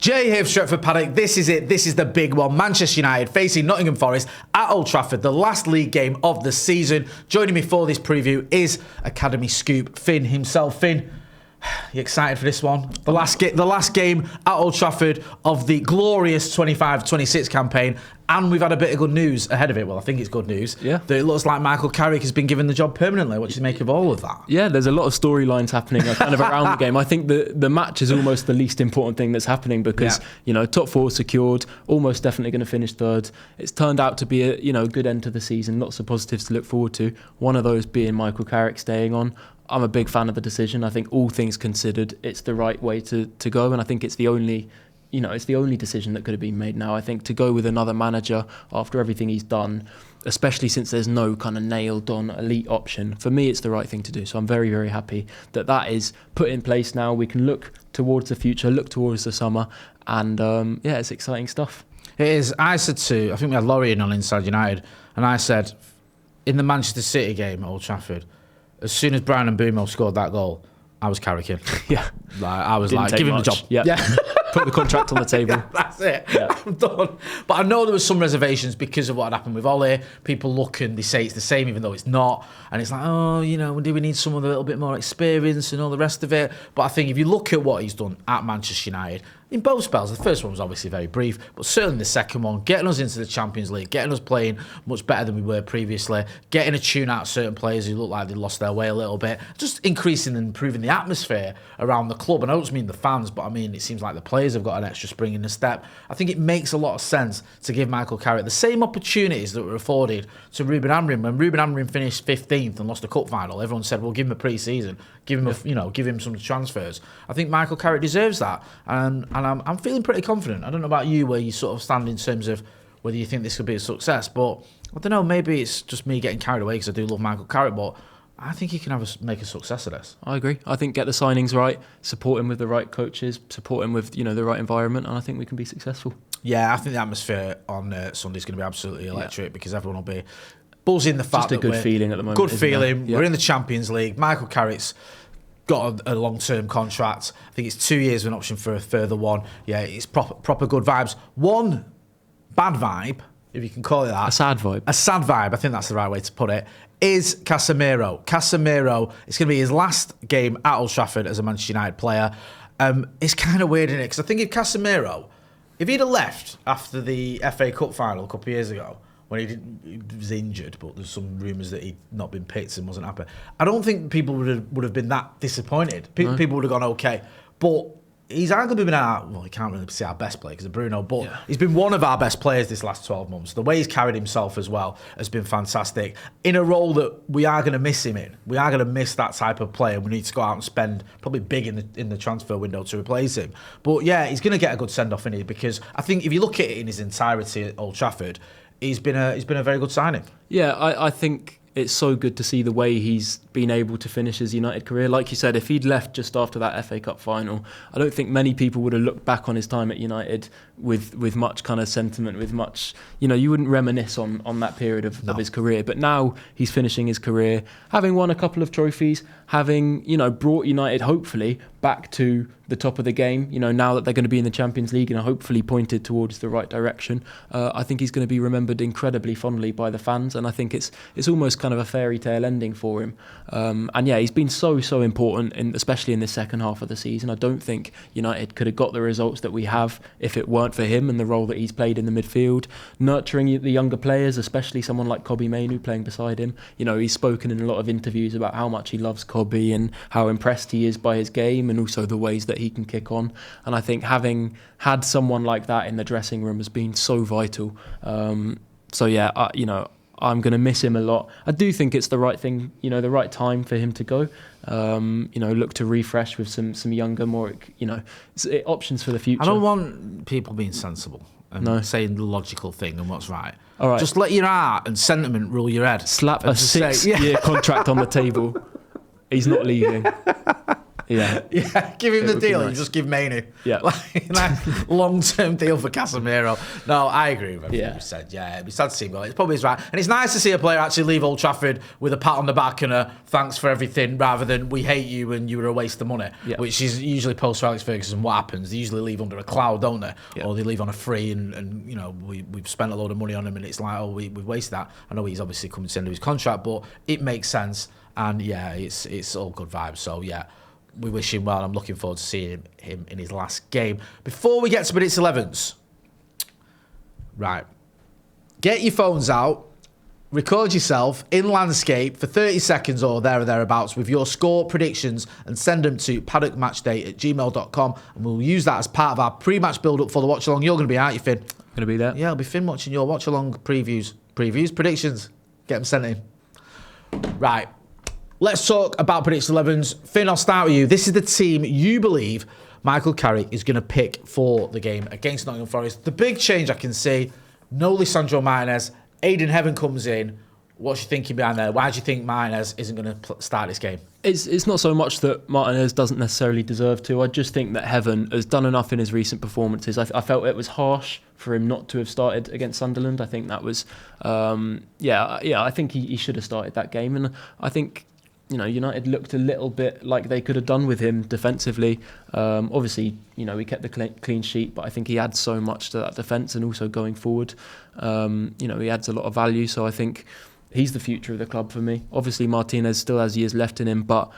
Jay here for Stretford, Paddock. This is it. This is the big one. Manchester United facing Nottingham Forest at Old Trafford, the last league game of the season. Joining me for this preview is Academy Scoop Finn himself. Finn, you excited for this one? The last game at Old Trafford of the glorious 25-26 campaign. And we've had a bit of good news ahead of it. Well, I think it's good news. Yeah. That it looks like Michael Carrick has been given the job permanently. What do you make of all of that? Yeah, there's a lot of storylines happening kind of around the game. I think the match is almost the least important thing that's happening because, top four secured, almost definitely going to finish third. It's turned out to be a good end to the season. Lots of positives to look forward to. One of those being Michael Carrick staying on. I'm a big fan of the decision. I think all things considered, it's the right way to go. And I think it's the only decision that could have been made now. I think to go with another manager after everything he's done, especially since there's no kind of nailed on elite option, for me, it's the right thing to do. So I'm very, very happy that is put in place now. We can look towards the future, look towards the summer. And it's exciting stuff. It is. I said I think we had Laurie in on Inside United, and I said, in the Manchester City game at Old Trafford, as soon as Brian and Mbeumo scored that goal, I was Carricking. Yeah. I was give him the job. Yeah. Put the contract on the table. Yeah, that's it. Yeah. I'm done. But I know there was some reservations because of what had happened with Ollie. People look and they say it's the same even though it's not. And it's like, do we need someone with a little bit more experience and all the rest of it? But I think if you look at what he's done at Manchester United, in both spells, the first one was obviously very brief, but certainly the second one, getting us into the Champions League, getting us playing much better than we were previously, getting a tune out of certain players who look like they lost their way a little bit, just increasing and improving the atmosphere around the club. And I don't just mean the fans, but I mean it seems like the players have got an extra spring in the step. I think it makes a lot of sense to give Michael Carrick the same opportunities that were afforded to Ruben Amorim. When Ruben Amorim finished 15th and lost a cup final, everyone said, well, give him a pre-season, give him some transfers. I think Michael Carrick deserves that, and I'm feeling pretty confident. I don't know about you, where you sort of stand in terms of whether you think this could be a success, but I don't know, maybe it's just me getting carried away because I do love Michael Carrick, but I think he can make a success of this. I agree. I think get the signings right, support him with the right coaches, support him with the right environment, and I think we can be successful. Yeah, I think the atmosphere on Sunday is going to be absolutely electric because everyone will be buzzing the fact that just a good feeling at the moment. Good feeling. Yeah. We're in the Champions League. Michael Carrick's got a long-term contract. I think it's 2 years with an option for a further one. Yeah, it's proper good vibes. One bad vibe, if you can call it that. A sad vibe. A sad vibe, I think that's the right way to put it, is Casemiro. Casemiro, it's going to be his last game at Old Trafford as a Manchester United player. It's kind of weird, isn't it? Because I think if he'd have left after the FA Cup final a couple of years ago, when he was injured, but there's some rumours that he'd not been picked and wasn't happy, I don't think people would have been that disappointed. People would have gone, okay. But he's arguably been he can't really say our best player because of Bruno, but he's been one of our best players this last 12 months. The way he's carried himself as well has been fantastic. In a role that we are going to miss him in. We are going to miss that type of player. We need to go out and spend probably big in the transfer window to replace him. But yeah, he's going to get a good send-off in here because I think if you look at it in his entirety at Old Trafford, he's been a very good signing. Yeah, I think it's so good to see the way he's been able to finish his United career. Like you said, if he'd left just after that FA Cup final, I don't think many people would have looked back on his time at United with much kind of sentiment, with much, you wouldn't reminisce on that period of his career. But now he's finishing his career, having won a couple of trophies, having, brought United hopefully back to the top of the game, now that they're going to be in the Champions League and hopefully pointed towards the right direction. I think he's going to be remembered incredibly fondly by the fans, and I think it's almost kind of a fairy tale ending for him. And yeah, he's been so important, especially in the second half of the season. I don't think United could have got the results that we have if it weren't for him and the role that he's played in the midfield, nurturing the younger players, especially someone like Kobbie Mainoo playing beside him. He's spoken in a lot of interviews about how much he loves Kobbie and how impressed he is by his game and also the ways that he can kick on. And I think having had someone like that in the dressing room has been so vital. So yeah, I'm going to miss him a lot. I do think it's the right thing, the right time for him to go. Look to refresh with some younger, more, options for the future. I don't want people being sensible and saying the logical thing and what's right. All right. Just let your heart and sentiment rule your head. Slap a 6-year contract on the table. He's not leaving. Yeah. Yeah, give him the would be deal. nice. You just give Mainoo. Yeah. Like long-term deal for Casemiro. No, I agree with everything Yeah. you said. Yeah, it'd be sad to see him go. It's probably right. And it's nice to see a player actually leave Old Trafford with a pat on the back and a thanks for everything rather than we hate you and you were a waste of money, Yeah. which is usually post Alex Ferguson what happens. They usually leave under a cloud, don't they? Yeah. Or they leave on a free and you know, we've spent a load of money on him and it's like, oh, we've wasted that. I know he's obviously coming to the end of his contract, but it makes sense. And yeah, it's all good vibes. So yeah, we wish him well. I'm looking forward to seeing him in his last game. Before we get to minutes 11s, right, get your phones out, record yourself in landscape for 30 seconds or there or thereabouts with your score predictions and send them to paddockmatchday@gmail.com and we'll use that as part of our pre-match build-up for the watch-along. You're going to be, aren't you, Finn? Going to be there. Yeah, I'll be Finn watching your watch-along predictions. Get them sent in. Right. Let's talk about prediction 11s. Finn, I'll start with you. This is the team you believe Michael Carrick is going to pick for the game against Nottingham Forest. The big change I can see, no Lisandro Martinez. Aiden Heaven comes in. What's your thinking behind there? Why do you think Martinez isn't going to start this game? It's not so much that Martinez doesn't necessarily deserve to. I just think that Heaven has done enough in his recent performances. I felt it was harsh for him not to have started against Sunderland. I think that was, I think he should have started that game. And I think, you know, United looked a little bit like they could have done with him defensively. Obviously, you know, he kept the clean sheet, but I think he adds so much to that defence and also going forward. You know, he adds a lot of value. So I think he's the future of the club for me. Obviously, Martinez still has years left in him, but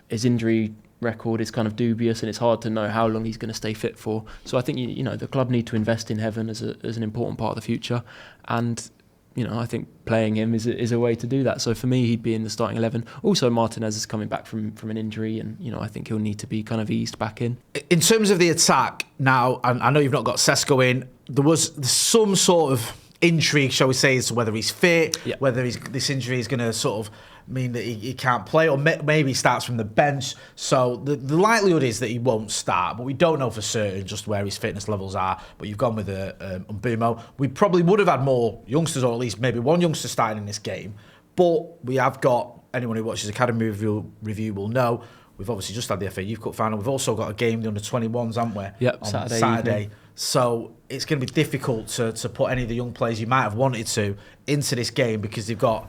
his injury record is kind of dubious and it's hard to know how long he's going to stay fit for. So I think, you know, the club need to invest in Heaven as an important part of the future. And you know, I think playing him is a way to do that. So for me, he'd be in the starting 11. Also, Martinez is coming back from an injury, and you know, I think he'll need to be kind of eased back in. In terms of the attack, now I know you've not got Sesko in. There was some sort of intrigue, shall we say, as to whether he's fit, whether this injury is going to sort of mean that he can't play, or maybe he starts from the bench. So the likelihood is that he won't start, but we don't know for certain just where his fitness levels are. But you've gone with Mbumo. We probably would have had more youngsters, or at least maybe one youngster starting in this game. But we have got, anyone who watches Academy Review will know, we've obviously just had the FA Youth Cup final. We've also got a game, the under-21s, haven't we? Yep, on Saturday. So it's going to be difficult to put any of the young players you might have wanted to into this game because they've got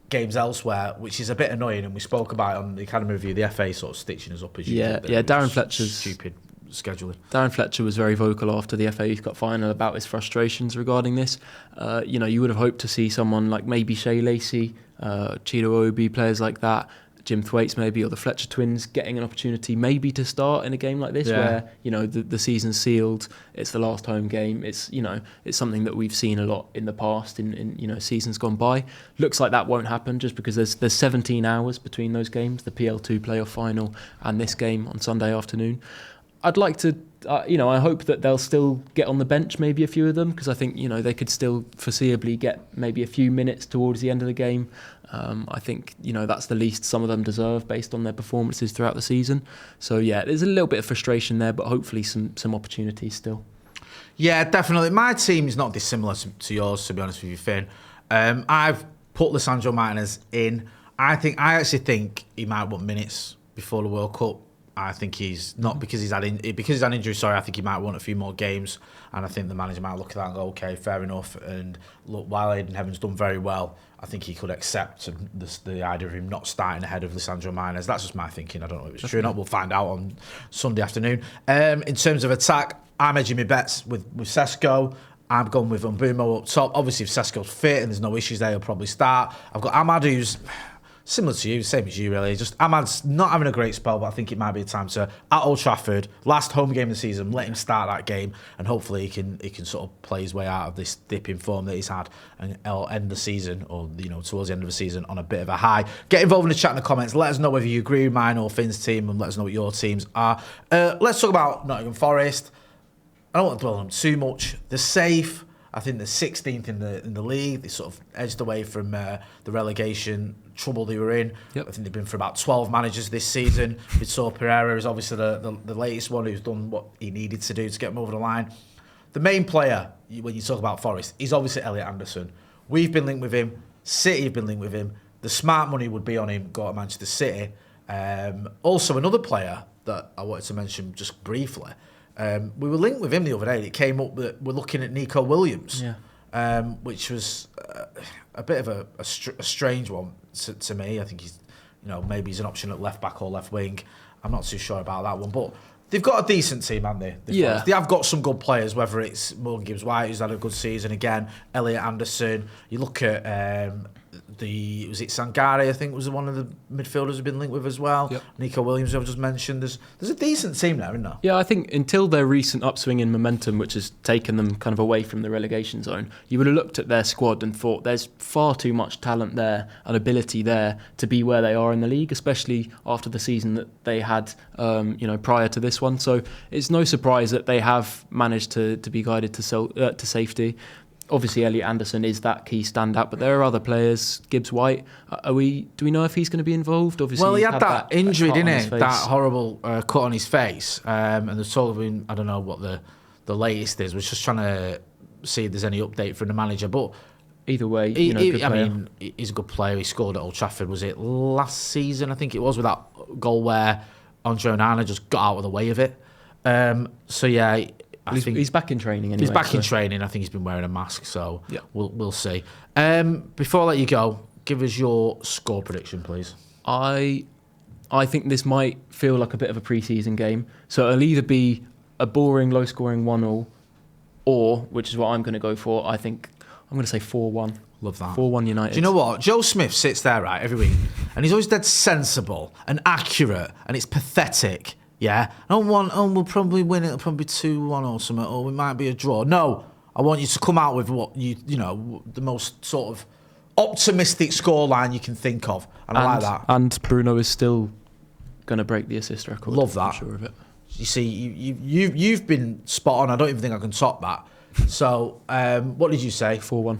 games elsewhere, which is a bit annoying, and we spoke about it on the Academy Review, the FA sort of stitching us up as you did. Darren Fletcher's stupid scheduling. Darren Fletcher was very vocal after the FA Youth Cup final about his frustrations regarding this. You know, you would have hoped to see someone like maybe Shea Lacey, Chido Obi, players like that, Jim Thwaites maybe, or the Fletcher twins getting an opportunity maybe to start in a game like this where, you know, the season's sealed, it's the last home game, it's, you know, it's something that we've seen a lot in the past in you know, seasons gone by. Looks like that won't happen just because there's 17 hours between those games, the PL2 playoff final and this game on Sunday afternoon. I'd like to, you know, I hope that they'll still get on the bench, maybe a few of them, because I think, you know, they could still foreseeably get maybe a few minutes towards the end of the game. I think, you know, that's the least some of them deserve based on their performances throughout the season. So, yeah, there's a little bit of frustration there, but hopefully some opportunities still. Yeah, definitely. My team is not dissimilar to yours, to be honest with you, Finn. I've put Lisandro Martinez in. I actually think he might want minutes before the World Cup. I think he's not because he's had injury. Sorry, I think he might want a few more games, and I think the manager might look at that and go, okay, fair enough. And look, while Aiden Heaven's done very well, I think he could accept the idea of him not starting ahead of Lisandro Martinez. That's just my thinking. I don't know if it's true or not. We'll find out on Sunday afternoon. In terms of attack, I'm edging my bets with Sesko. I'm going with Mbumo up top. Obviously, if Sesko's fit and there's no issues there, he'll probably start. I've got Ahmad, who's similar to you, same as you really. Just Ahmad's not having a great spell, but I think it might be a time to, at Old Trafford, last home game of the season, let him start that game, and hopefully he can sort of play his way out of this dip in form that he's had, and end the season, or you know, towards the end of the season, on a bit of a high. Get involved in the chat in the comments. Let us know whether you agree with mine or Finn's team, and let us know what your teams are. Let's talk about Nottingham Forest. I don't want to dwell on them too much. They're safe. I think they're 16th in the league. They sort of edged away from the relegation trouble they were in. Yep. I think they've been for about 12 managers this season. Vitor Pereira is obviously the latest one who's done what he needed to do to get them over the line. The main player, when you talk about Forest, is obviously Elliot Anderson. We've been linked with him. City have been linked with him. The smart money would be on him, go to Manchester City. Also, another player that I wanted to mention just briefly. We were linked with him the other day. It came up that we're looking at Nico Williams, which was a bit of a strange one to me. I think he's, maybe he's an option at left back or left wing. I'm not too sure about that one, but they've got a decent team, haven't they? They have got some good players, whether it's Morgan Gibbs-White, who's had a good season again, Elliot Anderson. You look at was it Sangare, I think, was one of the midfielders who've been linked with as well. Yep. Nico Williams, I've just mentioned. There's a decent team there, isn't there? Yeah, I think until their recent upswing in momentum, which has taken them kind of away from the relegation zone, you would have looked at their squad and thought there's far too much talent there and ability there to be where they are in the league, especially after the season that they had, prior to this one. So it's no surprise that they have managed to be guided to safety. Obviously, Elliot Anderson is that key standout, but there are other players. Gibbs-White, do we know if he's going to be involved? Obviously, well, he had that injury, didn't he? That horrible cut on his face, and there's sort of I don't know what the latest is. We're just trying to see if there's any update from the manager, but either way, he's a good player. He scored at Old Trafford. Was it last season? I think it was, with that goal where Andre Onana just got out of the way of it. So yeah. I think he's back in training anyway. He's back in training. I think he's been wearing a mask, so we'll see. Before I let you go, give us your score prediction, please. I think this might feel like a bit of a pre-season game, so it'll either be a boring, low-scoring 1-1, or, which is what I'm going to go for, I think I'm going to say 4-1. Love that. 4-1 United. Do you know what? Joe Smith sits there, right, every week, and he's always dead sensible and accurate, and it's pathetic. Yeah, we'll probably win it. It'll probably be 2-1 or something, or it might be a draw. No, I want you to come out with what the most sort of optimistic scoreline you can think of, and I like that. And Bruno is still going to break the assist record. Love that. I'm sure of it. You see, you've been spot on. I don't even think I can top that. So, what did you say? 4-1.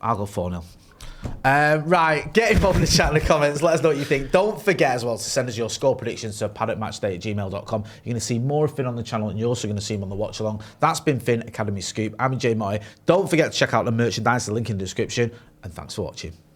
I'll go 4-0. Right, get involved in the chat in the comments. Let us know what you think. Don't forget as well to send us your score predictions to paddockmatchday@gmail.com. You're going to see more of Finn on the channel, and you're also going to see him on the watch along. That's been Finn Academy Scoop. I'm Jay Moy. Don't forget to check out the merchandise, the link in the description, and thanks for watching.